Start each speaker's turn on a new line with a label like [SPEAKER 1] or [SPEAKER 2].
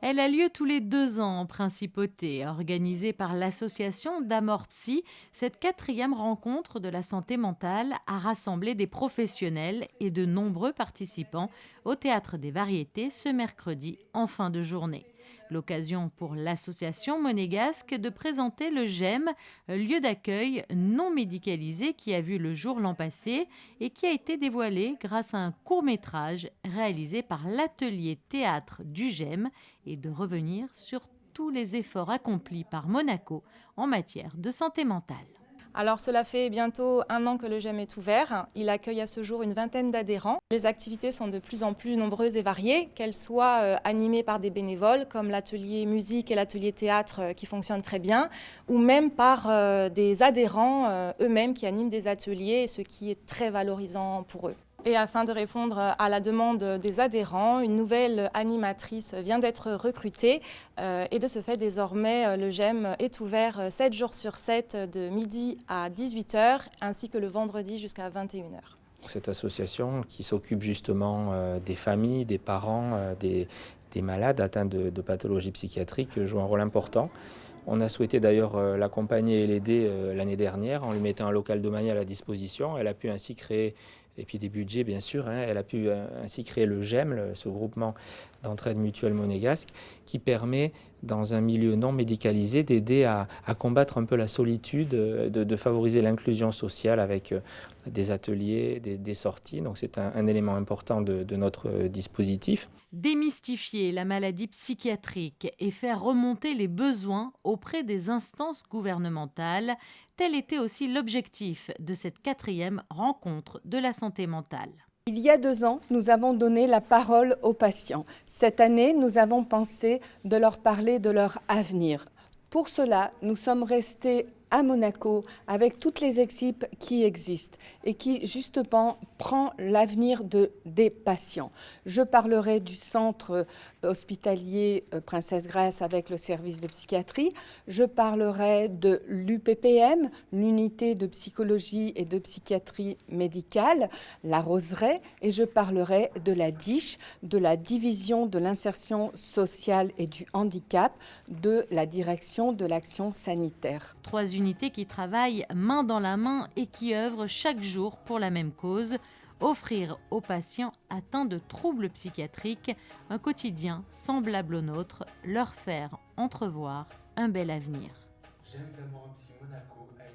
[SPEAKER 1] Elle a lieu tous les 2 ans en principauté. Organisée par l'association d'Amor Psy, cette quatrième rencontre de la santé mentale a rassemblé des professionnels et de nombreux participants au Théâtre des Variétés ce mercredi en fin de journée. L'occasion pour l'association monégasque de présenter le GEM, lieu d'accueil non médicalisé qui a vu le jour l'an passé et qui a été dévoilé grâce à un court-métrage réalisé par l'atelier théâtre du GEM et de revenir sur tous les efforts accomplis par Monaco en matière de santé mentale.
[SPEAKER 2] Alors cela fait bientôt 1 an que le GEM est ouvert. Il accueille à ce jour une vingtaine d'adhérents. Les activités sont de plus en plus nombreuses et variées, qu'elles soient animées par des bénévoles comme l'atelier musique et l'atelier théâtre qui fonctionnent très bien, ou même par des adhérents eux-mêmes qui animent des ateliers, ce qui est très valorisant pour eux. Et afin de répondre à la demande des adhérents, une nouvelle animatrice vient d'être recrutée et de ce fait, désormais, le GEM est ouvert 7 jours sur 7 de midi à 18h ainsi que le vendredi jusqu'à 21h.
[SPEAKER 3] Cette association qui s'occupe justement des familles, des parents, des malades atteints de pathologies psychiatriques joue un rôle important. On a souhaité d'ailleurs l'accompagner et l'aider l'année dernière en lui mettant un local domanial à disposition. Elle a pu ainsi créer, et puis des budgets bien sûr, elle a pu ainsi créer le GEM, ce groupement d'entraide mutuelle monégasque, qui permet dans un milieu non médicalisé d'aider à combattre un peu la solitude, de favoriser l'inclusion sociale avec des ateliers, des sorties. Donc c'est un élément important de notre dispositif.
[SPEAKER 1] Démystifier la maladie psychiatrique et faire remonter les besoins auprès des instances gouvernementales, tel était aussi l'objectif de cette quatrième rencontre de la santé mentale.
[SPEAKER 4] Il y a 2 ans, nous avons donné la parole aux patients. Cette année, nous avons pensé de leur parler de leur avenir. Pour cela, nous sommes restés à Monaco avec toutes les équipes qui existent et qui justement prend l'avenir des patients. Je parlerai du centre hospitalier Princesse Grace avec le service de psychiatrie. Je parlerai de l'UPPM, l'unité de psychologie et de psychiatrie médicale, la Roseraie, et je parlerai de la DICH, de la division de l'insertion sociale et du handicap de la direction de l'action sanitaire.
[SPEAKER 1] 3 unités qui travaillent main dans la main et qui œuvrent chaque jour pour la même cause, offrir aux patients atteints de troubles psychiatriques un quotidien semblable au nôtre, leur faire entrevoir un bel avenir.